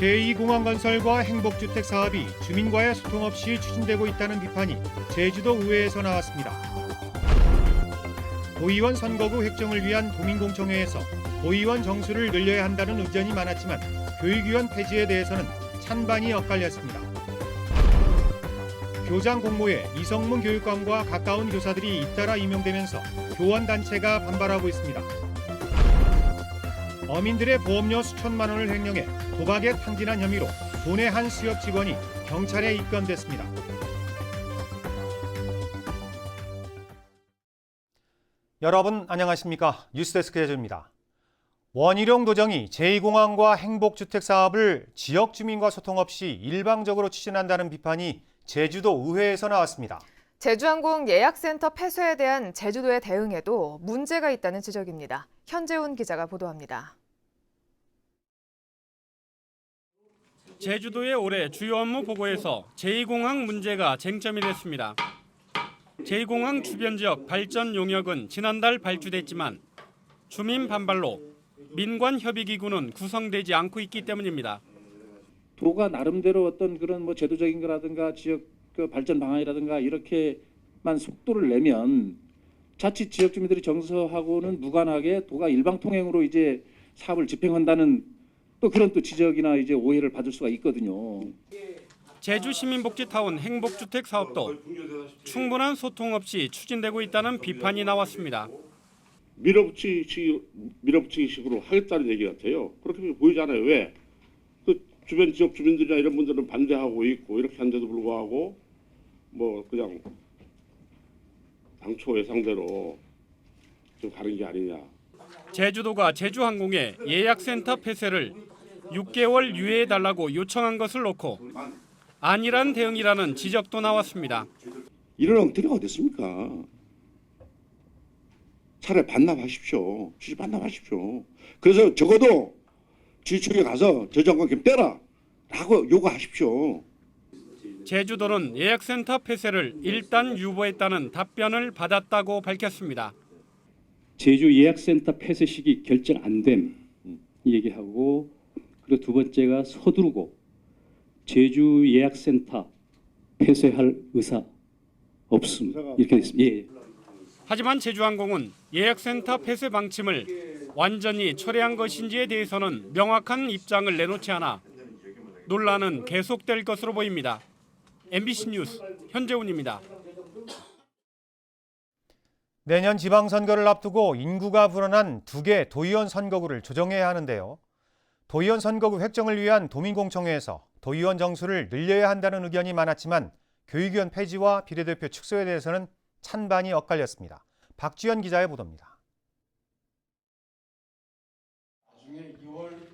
제2공항 건설과 행복주택 사업이 주민과의 소통 없이 추진되고 있다는 비판이 제주도 의회에서 나왔습니다. 도의원 선거구 획정을 위한 도민공청회에서 도의원 정수를 늘려야 한다는 의견이 많았지만 교육위원 폐지에 대해서는 찬반이 엇갈렸습니다. 교장 공모에 이성문 교육감과 가까운 교사들이 잇따라 임용되면서 교원단체가 반발하고 있습니다. 어민들의 보험료 수천만 원을 횡령해 도박에 탕진한 혐의로 돈의 한 수협 직원이 경찰에 입건됐습니다. 여러분 안녕하십니까? 뉴스데스크 제주입니다. 원희룡 도정이 제2공항과 행복주택 사업을 지역 주민과 소통 없이 일방적으로 추진한다는 비판이 제주도 의회에서 나왔습니다. 제주항공 예약센터 폐쇄에 대한 제주도의 대응에도 문제가 있다는 지적입니다. 현재훈 기자가 보도합니다. 제주도의 올해 주요 업무 보고에서 제2공항 문제가 쟁점이 됐습니다. 제2공항 주변 지역 발전 용역은 지난달 발주됐지만 주민 반발로 민관협의기구는 구성되지 않고 있기 때문입니다. 도가 나름대로 어떤 그런 제도적인 거라든가 지역 발전 방안이라든가 이렇게만 속도를 내면 자칫 지역 주민들이 정서하고는 무관하게 도가 일방 통행으로 이제 사업을 집행한다는 또 그런 지적이나 이제 오해를 받을 수가 있거든요. 제주 시민복지타운 행복주택 사업도 충분한 소통 없이 추진되고 있다는 비판이 나왔습니다. 밀어붙이기식으로 하겠다는 얘기 같아요. 그렇게 보이잖아요. 왜? 그 주변 지역 주민들이나 이런 분들은 반대하고 있고 이렇게 한데도 불구하고 그냥 당초 예상대로 좀 가는 게 아니냐. 제주도가 제주항공에 예약센터 폐쇄를 6개월 유예해달라고 요청한 것을 놓고 안일한 대응이라는 지적도 나왔습니다. 이런 엉터리가 어디 있습니까? 차라리 반납하십시오. 취지 반납하십시오. 그래서 적어도 지휘청에 가서 제주항공 떼라 라고 요구하십시오. 제주도는 예약센터 폐쇄를 일단 유보했다는 답변을 받았다고 밝혔습니다. 제주 예약센터 폐쇄 시기 결정 안 됨 얘기하고, 그리고 두 번째가 서두르고 제주 예약센터 폐쇄할 의사 없음 이렇게 됐습니다. 예. 하지만 제주항공은 예약센터 폐쇄 방침을 완전히 철회한 것인지에 대해서는 명확한 입장을 내놓지 않아 논란은 계속될 것으로 보입니다. MBC 뉴스 현재훈입니다. 내년 지방선거를 앞두고 인구가 불어난 2개 도의원 선거구를 조정해야 하는데요. 도의원 선거구 획정을 위한 도민공청회에서 도의원 정수를 늘려야 한다는 의견이 많았지만 교육위원 폐지와 비례대표 축소에 대해서는 찬반이 엇갈렸습니다. 박주연 기자의 보도입니다.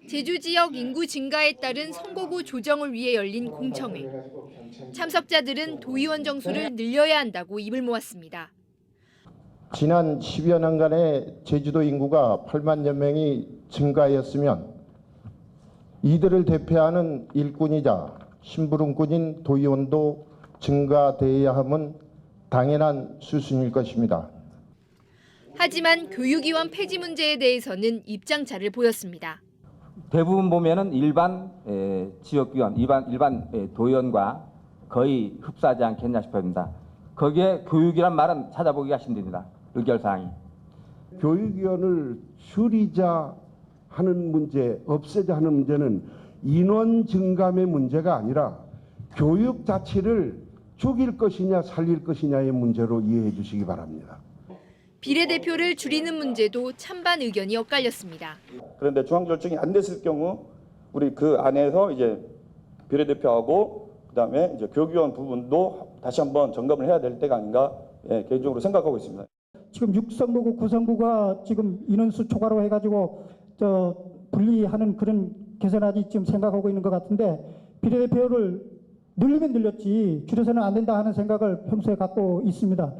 제주 지역 인구 증가에 따른 선거구 조정을 위해 열린 공청회. 참석자들은 도의원 정수를 늘려야 한다고 입을 모았습니다. 지난 10여 년간의 제주도 인구가 8만여 명이 증가하였으면 이들을 대표하는 일꾼이자 심부름꾼인 도의원도 증가되어야 함은 당연한 수순일 것입니다. 하지만 교육위원 폐지 문제에 대해서는 입장차를 보였습니다. 대부분 보면은 일반 지역위원, 일반 도의원과 거의 흡사하지 않겠냐 싶습니다. 거기에 교육이란 말은 찾아보기가 힘듭니다. 의결사항이. 교육위원을 줄이자 하는 문제, 없애자 하는 문제는 인원 증감의 문제가 아니라 교육 자체를 죽일 것이냐 살릴 것이냐의 문제로 이해해 주시기 바랍니다. 비례대표를 줄이는 문제도 찬반 의견이 엇갈렸습니다. 그런데 중앙 결정이 안 됐을 경우 우리 그 안에서 이제 비례대표하고 그다음에 이제 교육위원 부분도 다시 한번 점검을 해야 될 때가 아닌가 개인적으로 생각하고 있습니다. 지금 6선거구, 9선거구가 지금 인원수 초과로 해가지고 분리하는 그런 개선안이 지금 생각하고 있는 것 같은데, 비례대표를 늘리면 늘렸지 줄여서는 안 된다 하는 생각을 평소에 갖고 있습니다.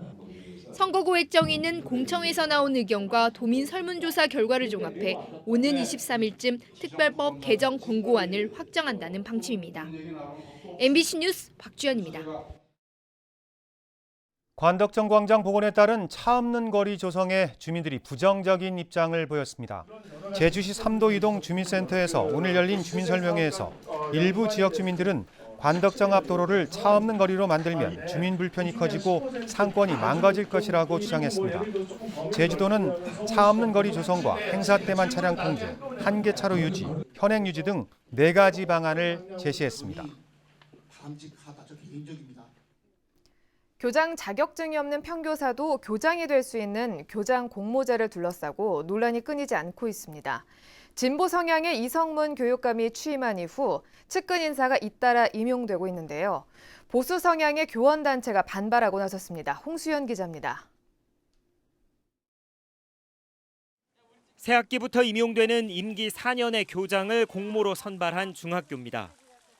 선거구 획정위는 공청에서 나온 의견과 도민 설문조사 결과를 종합해 오는 23일쯤 특별법 개정 공고안을 확정한다는 방침입니다. MBC 뉴스 박주연입니다. 관덕정 광장 복원에 따른 차 없는 거리 조성에 주민들이 부정적인 입장을 보였습니다. 제주시 삼도이동 주민센터에서 오늘 열린 주민설명회에서 일부 지역 주민들은 관덕정 앞 도로를 차 없는 거리로 만들면 주민 불편이 커지고 상권이 망가질 것이라고 주장했습니다. 제주도는 차 없는 거리 조성과 행사 때만 차량 통제, 한계차로 유지, 현행 유지 등 4가지 방안을 제시했습니다. 교장 자격증이 없는 평교사도 교장이 될 수 있는 교장 공모제를 둘러싸고 논란이 끊이지 않고 있습니다. 진보 성향의 이성문 교육감이 취임한 이후 측근 인사가 잇따라 임용되고 있는데요. 보수 성향의 교원단체가 반발하고 나섰습니다. 홍수연 기자입니다. 새학기부터 임용되는 임기 4년의 교장을 공모로 선발한 중학교입니다.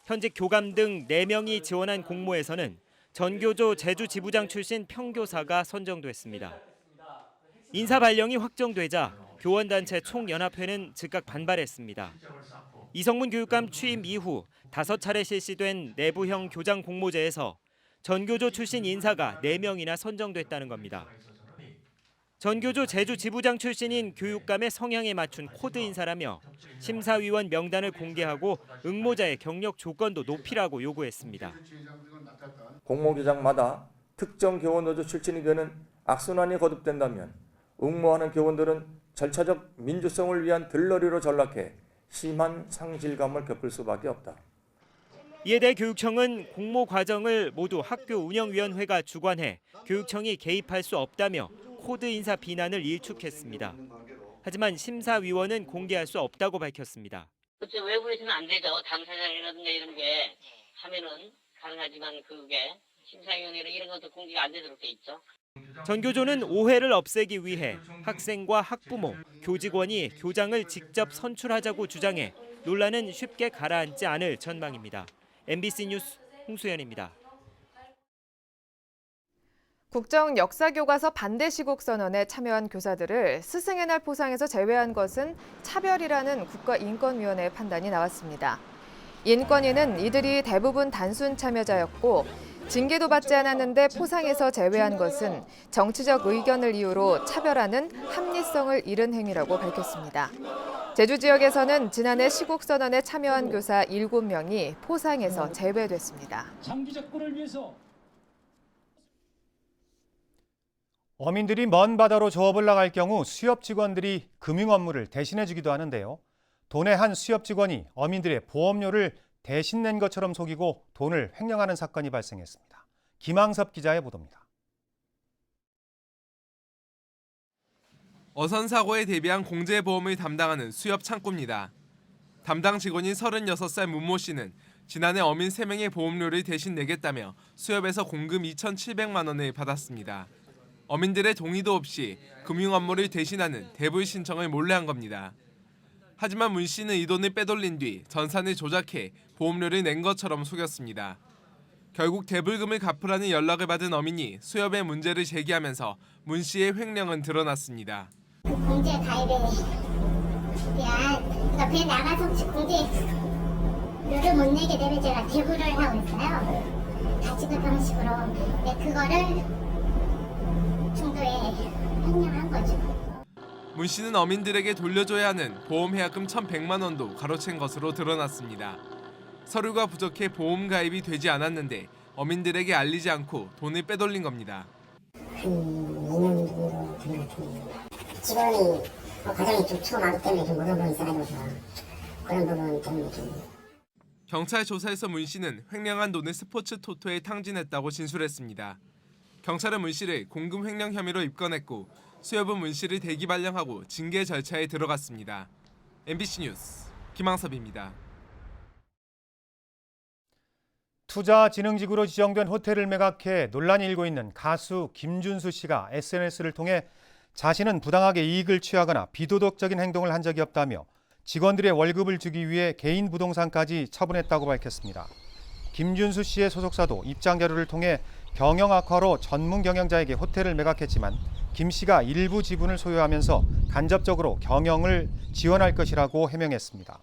현직 교감 등 4명이 지원한 공모에서는 전교조 제주지부장 출신 평교사가 선정됐습니다. 인사 발령이 확정되자 교원단체 총연합회는 즉각 반발했습니다. 이성문 교육감 취임 이후 5차례 실시된 내부형 교장 공모제에서 전교조 출신 인사가 4명이나 선정됐다는 겁니다. 전교조 제주지부장 출신인 교육감의 성향에 맞춘 코드 인사라며 심사위원 명단을 공개하고 응모자의 경력 조건도 높이라고 요구했습니다. 공모교장마다 특정 교원노조 출신이 되는 악순환이 거듭된다면 응모하는 교원들은 절차적 민주성을 위한 들러리로 전락해 심한 상실감을 겪을 수밖에 없다. 이에 대해 교육청은 공모 과정을 모두 학교 운영위원회가 주관해 교육청이 개입할 수 없다며 코드 인사 비난을 일축했습니다. 하지만 심사위원은 공개할 수 없다고 밝혔습니다. 그렇죠. 외부에서는 안 되죠. 당사자라든가 이런 게 하면은 가능하지만 그게 심사위원회나 이런 것도 공개가 안 되도록 돼 있죠. 전교조는 오해를 없애기 위해 학생과 학부모, 교직원이 교장을 직접 선출하자고 주장해 논란은 쉽게 가라앉지 않을 전망입니다. MBC 뉴스 홍수연입니다. 국정역사교과서 반대 시국 선언에 참여한 교사들을 스승의 날 포상에서 제외한 것은 차별이라는 국가인권위원회의 판단이 나왔습니다. 인권위는 이들이 대부분 단순 참여자였고 징계도 받지 않았는데 포상에서 제외한 것은 정치적 의견을 이유로 차별하는 합리성을 잃은 행위라고 밝혔습니다. 제주 지역에서는 지난해 시국선언에 참여한 교사 7명이 포상에서 제외됐습니다. 장기적분을 위해서 어민들이 먼 바다로 조업을 나갈 경우 수협 직원들이 금융 업무를 대신해주기도 하는데요. 도내 한 수협 직원이 어민들의 보험료를 대신 낸 것처럼 속이고 돈을 횡령하는 사건이 발생했습니다. 김항섭 기자의 보도입니다. 어선 사고에 대비한 공제보험을 담당하는 수협 창구입니다. 담당 직원인 36살 문모 씨는 지난해 어민 3명의 보험료를 대신 내겠다며 수협에서 공금 2,700만 원을 받았습니다. 어민들의 동의도 없이 금융 업무를 대신하는 대불 신청을 몰래 한 겁니다. 하지만 문 씨는 이 돈을 빼돌린 뒤 전산을 조작해 보험료를 낸 것처럼 속였습니다. 결국 대불금을 갚으라는 연락을 받은 어민이 수협에 문제를 제기하면서 문 씨의 횡령은 드러났습니다. 그 공제 가입에 대한 배 나가서 공제료를 못 내게 되면 제가 대부를 하고 있어요. 가치급 방식으로. 그거를 중도에 횡령한 거죠. 문 씨는 어민들에게 돌려줘야 하는 보험해약금 1,100만 원도 가로챈 것으로 드러났습니다. 서류가 부족해 보험 가입이 되지 않았는데 어민들에게 알리지 않고 돈을 빼돌린 겁니다. 한 2년 정도 된것 같습니다. 직원이 과정이 좀 처음 때문에 좀 어려운 부분이 있어가지고 그런 부분 때문에 좀. 경찰 조사에서 문 씨는 횡령한 돈을 스포츠 토토에 탕진했다고 진술했습니다. 경찰은 문 씨를 공금 횡령 혐의로 입건했고 수협은 문 씨를 대기 발령하고 징계 절차에 들어갔습니다. MBC 뉴스 김항섭입니다. 투자진흥지구로 지정된 호텔을 매각해 논란이 일고 있는 가수 김준수 씨가 SNS를 통해 자신은 부당하게 이익을 취하거나 비도덕적인 행동을 한 적이 없다며 직원들의 월급을 주기 위해 개인 부동산까지 처분했다고 밝혔습니다. 김준수 씨의 소속사도 입장 자료를 통해 경영 악화로 전문 경영자에게 호텔을 매각했지만 김 씨가 일부 지분을 소유하면서 간접적으로 경영을 지원할 것이라고 해명했습니다.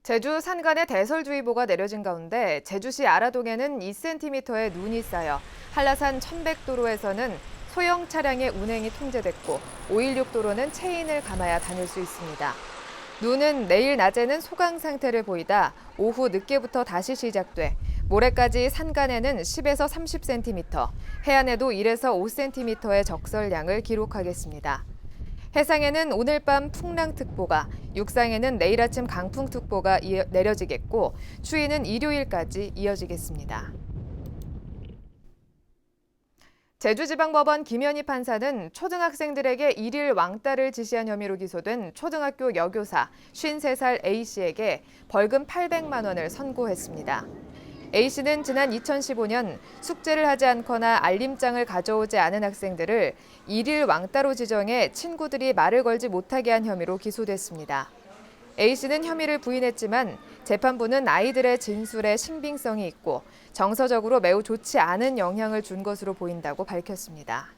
제주 산간에 대설주의보가 내려진 가운데 제주시 아라동에는 2cm의 눈이 쌓여 한라산 1100도로에서는 소형 차량의 운행이 통제됐고 516도로는 체인을 감아야 다닐 수 있습니다. 눈은 내일 낮에는 소강 상태를 보이다 오후 늦게부터 다시 시작돼 모레까지 산간에는 10에서 30cm, 해안에도 1에서 5cm의 적설량을 기록하겠습니다. 해상에는 오늘 밤 풍랑특보가, 육상에는 내일 아침 강풍특보가 내려지겠고 추위는 일요일까지 이어지겠습니다. 제주지방법원 김현희 판사는 초등학생들에게 일일 왕따를 지시한 혐의로 기소된 초등학교 여교사 53살 A씨에게 벌금 800만 원을 선고했습니다. A씨는 지난 2015년 숙제를 하지 않거나 알림장을 가져오지 않은 학생들을 일일 왕따로 지정해 친구들이 말을 걸지 못하게 한 혐의로 기소됐습니다. A씨는 혐의를 부인했지만 재판부는 아이들의 진술에 신빙성이 있고 정서적으로 매우 좋지 않은 영향을 준 것으로 보인다고 밝혔습니다.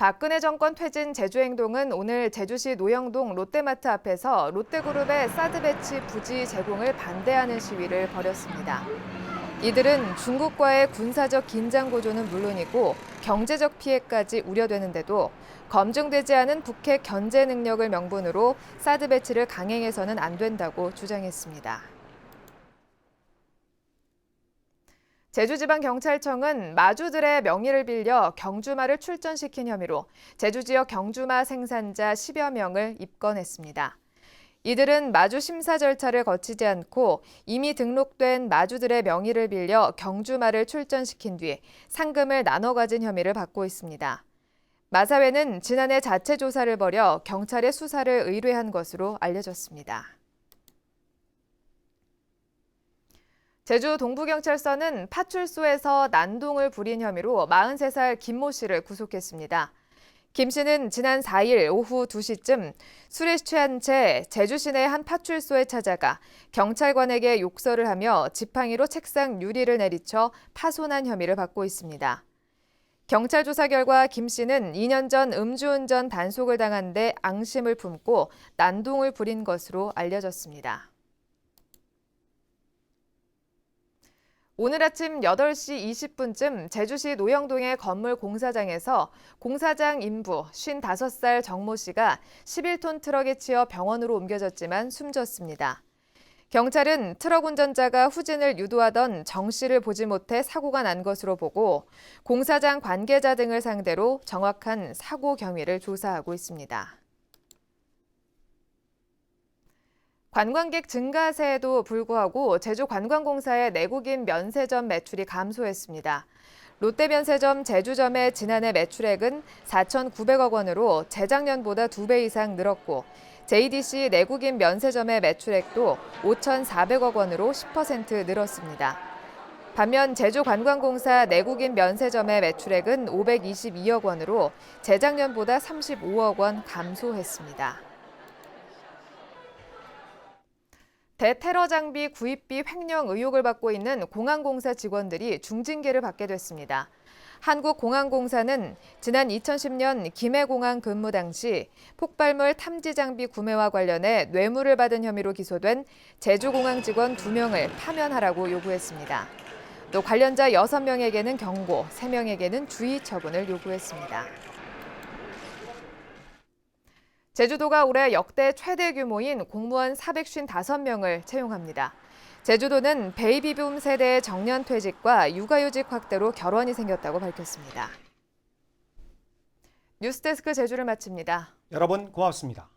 박근혜 정권 퇴진 제주행동은 오늘 제주시 노영동 롯데마트 앞에서 롯데그룹의 사드 배치 부지 제공을 반대하는 시위를 벌였습니다. 이들은 중국과의 군사적 긴장 고조는 물론이고 경제적 피해까지 우려되는데도 검증되지 않은 북핵 견제 능력을 명분으로 사드 배치를 강행해서는 안 된다고 주장했습니다. 제주지방경찰청은 마주들의 명의를 빌려 경주마를 출전시킨 혐의로 제주 지역 경주마 생산자 10여 명을 입건했습니다. 이들은 마주 심사 절차를 거치지 않고 이미 등록된 마주들의 명의를 빌려 경주마를 출전시킨 뒤 상금을 나눠 가진 혐의를 받고 있습니다. 마사회는 지난해 자체 조사를 벌여 경찰에 수사를 의뢰한 것으로 알려졌습니다. 제주 동부경찰서는 파출소에서 난동을 부린 혐의로 43살 김모 씨를 구속했습니다. 김 씨는 지난 4일 오후 2시쯤 술에 취한 채 제주 시내 한 파출소에 찾아가 경찰관에게 욕설을 하며 지팡이로 책상 유리를 내리쳐 파손한 혐의를 받고 있습니다. 경찰 조사 결과 김 씨는 2년 전 음주운전 단속을 당한 데 앙심을 품고 난동을 부린 것으로 알려졌습니다. 오늘 아침 8시 20분쯤 제주시 노영동의 건물 공사장에서 공사장 인부 55살 정모 씨가 11톤 트럭에 치여 병원으로 옮겨졌지만 숨졌습니다. 경찰은 트럭 운전자가 후진을 유도하던 정 씨를 보지 못해 사고가 난 것으로 보고 공사장 관계자 등을 상대로 정확한 사고 경위를 조사하고 있습니다. 관광객 증가세에도 불구하고 제주관광공사의 내국인 면세점 매출이 감소했습니다. 롯데면세점 제주점의 지난해 매출액은 4,900억 원으로 재작년보다 2배 이상 늘었고 JDC 내국인 면세점의 매출액도 5,400억 원으로 10% 늘었습니다. 반면 제주관광공사 내국인 면세점의 매출액은 522억 원으로 재작년보다 35억 원 감소했습니다. 대테러 장비 구입비 횡령 의혹을 받고 있는 공항공사 직원들이 중징계를 받게 됐습니다. 한국공항공사는 지난 2010년 김해공항 근무 당시 폭발물 탐지 장비 구매와 관련해 뇌물을 받은 혐의로 기소된 제주공항 직원 2명을 파면하라고 요구했습니다. 또 관련자 6명에게는 경고, 3명에게는 주의 처분을 요구했습니다. 제주도가 올해 역대 최대 규모인 공무원 455명을 채용합니다. 제주도는 베이비붐 세대의 정년 퇴직과 육아휴직 확대로 결원이 생겼다고 밝혔습니다. 뉴스데스크 제주를 마칩니다. 여러분 고맙습니다.